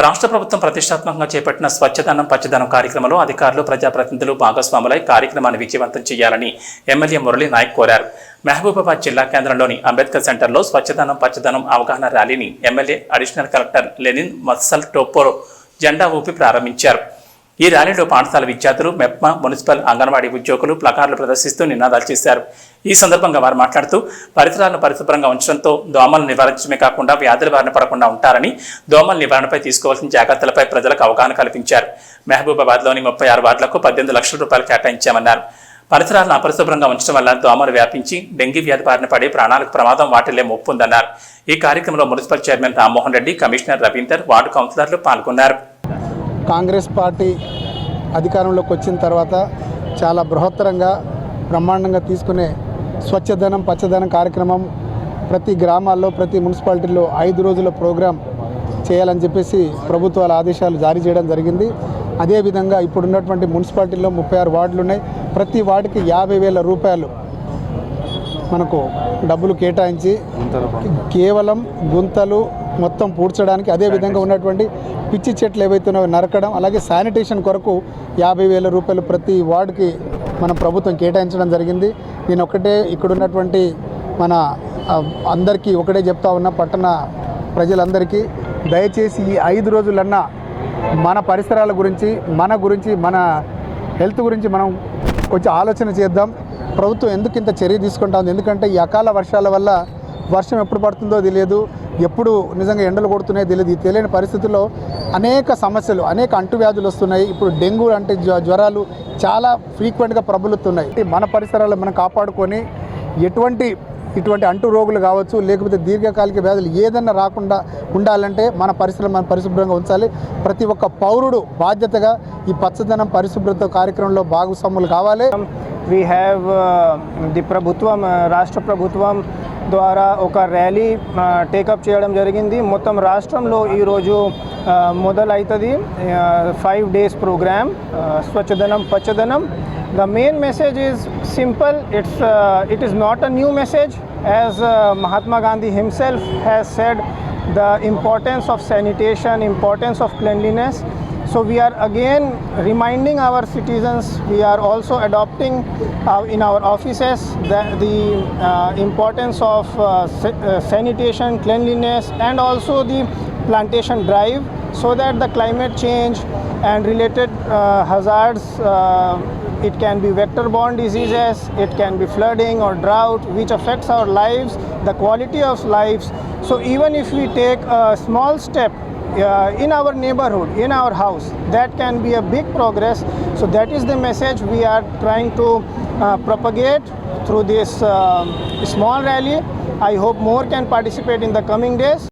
రాష్ట్ర ప్రభుత్వం ప్రతిష్టాత్మకంగా చేపట్టిన స్వచ్ఛదనం పచ్చదనం కార్యక్రమంలో అధికారులు ప్రజాప్రతినిధులు భాగస్వాములై కార్యక్రమాన్ని విజయవంతం చేయాలని ఎమ్మెల్యే మురళీ నాయక్ కోరారు. మహబూబాబాద్ జిల్లా కేంద్రంలోని అంబేద్కర్ సెంటర్లో స్వచ్ఛదనం పచ్చదనం అవగాహన ర్యాలీని MLA additional collector Lenin Vatsal Toppo జెండా ఊపి ప్రారంభించారు. ఈ ర్యాలీలో పాఠశాల విద్యార్థులు, మెప్మా, మున్సిపల్, అంగన్వాడీ ఉద్యోగులు ప్లకార్డులు ప్రదర్శిస్తూ నినాదాలు చేశారు. ఈ సందర్భంగా వారు మాట్లాడుతూ పరిసరాలను పరిశుభ్రంగా ఉంచడంతో దోమలు నివారించడమే కాకుండా వ్యాధుల బారిన పడకుండా ఉంటారని, దోమల నివారణపై తీసుకోవాల్సిన జాగ్రత్తలపై ప్రజలకు అవగాహన కల్పించారు. మహబూబాబాద్లోని 36 వార్డులకు 18 లక్షల రూపాయలు కేటాయించామన్నారు. పరిసరాలను అపరిశుభ్రంగా ఉంచడం వల్ల దోమలు వ్యాపించి డెంగీ వ్యాధి బారిన పడి ప్రాణాలకు ప్రమాదం వాటిల్లే ముప్పు ఉందన్నారు. ఈ కార్యక్రమంలో municipal chairman Rammohan Reddy, commissioner Ravinder, ward కౌన్సిలర్లు పాల్గొన్నారు. కాంగ్రెస్ పార్టీ అధికారంలోకి వచ్చిన తర్వాత చాలా బృహత్తరంగా బ్రహ్మాండంగా తీసుకునే స్వచ్ఛదనం పచ్చదనం కార్యక్రమం ప్రతి గ్రామాల్లో, ప్రతి మున్సిపాలిటీలో 5 రోజుల ప్రోగ్రాం చేయాలని చెప్పేసి ప్రభుత్వాల ఆదేశాలు జారీ చేయడం జరిగింది. అదేవిధంగా ఇప్పుడున్నటువంటి మున్సిపాలిటీలో 36 వార్డులు ఉన్నాయి. ప్రతి వార్డుకి 50,000 రూపాయలు మనకు డబ్బులు కేటాయించి కేవలం గుంతలు మొత్తం పూడ్చడానికి, అదేవిధంగా ఉన్నటువంటి పిచ్చి చెట్లు ఏవైతున్నాయో నరకడం, అలాగే శానిటేషన్ కొరకు 50,000 రూపాయలు ప్రతి వార్డుకి మన ప్రభుత్వం కేటాయించడం జరిగింది. నేను ఒకటే ఇక్కడ ఉన్నటువంటి మన అందరికీ ఒకటే చెప్తా ఉన్నా, పట్టణ ప్రజలందరికీ దయచేసి ఈ 5 రోజులన్నా మన పరిసరాల గురించి, మన హెల్త్ గురించి మనం కొంచెం ఆలోచన చేద్దాం. ప్రభుత్వం ఎందుకు ఇంత చర్య తీసుకుంటా ఉంది? ఎందుకంటే ఈ అకాల వర్షాల వల్ల వర్షం ఎప్పుడు పడుతుందో తెలియదు, ఎప్పుడు నిజంగా ఎండలు కొడుతున్నాయో తెలియదు. ఈ తెలియని పరిస్థితుల్లో అనేక సమస్యలు, అనేక అంటువ్యాధులు వస్తున్నాయి. ఇప్పుడు డెంగ్యూ అంటే జ్వరాలు చాలా ఫ్రీక్వెంట్గా ప్రబలుతున్నాయి. మన పరిసరాలు మనం కాపాడుకొని ఇటువంటి అంటు రోగులు కావచ్చు, లేకపోతే దీర్ఘకాలిక వ్యాధులు ఏదన్నా రాకుండా ఉండాలంటే మన పరిశుభ్రంగా ఉంచాలి. ప్రతి ఒక్క పౌరుడు బాధ్యతగా ఈ పచ్చదనం పరిశుభ్రత కార్యక్రమంలో భాగస్వాములు కావాలి. We have the ప్రభుత్వం, రాష్ట్ర ప్రభుత్వం ద్వారా ఒక ర్యాలీ టేకప్ చేయడం జరిగింది. మొత్తం రాష్ట్రంలో ఈరోజు మొదలవుతుంది 5 days ప్రోగ్రామ్ స్వచ్ఛదనం పచ్చదనం. The main message is simple. It is not a new message, as Mahatma Gandhi himself has said the importance of sanitation, importance of cleanliness. So we are again reminding our citizens, we are also adopting in our offices the importance of sanitation, cleanliness, and also the plantation drive, so that the climate change and related hazards, it can be vector-borne diseases, it can be flooding or drought, which affects our lives, the quality of lives. So even if we take a small step in our neighborhood, in our house, that can be a big progress. So that is the message we are trying to propagate through this small rally. I hope more can participate in the coming days.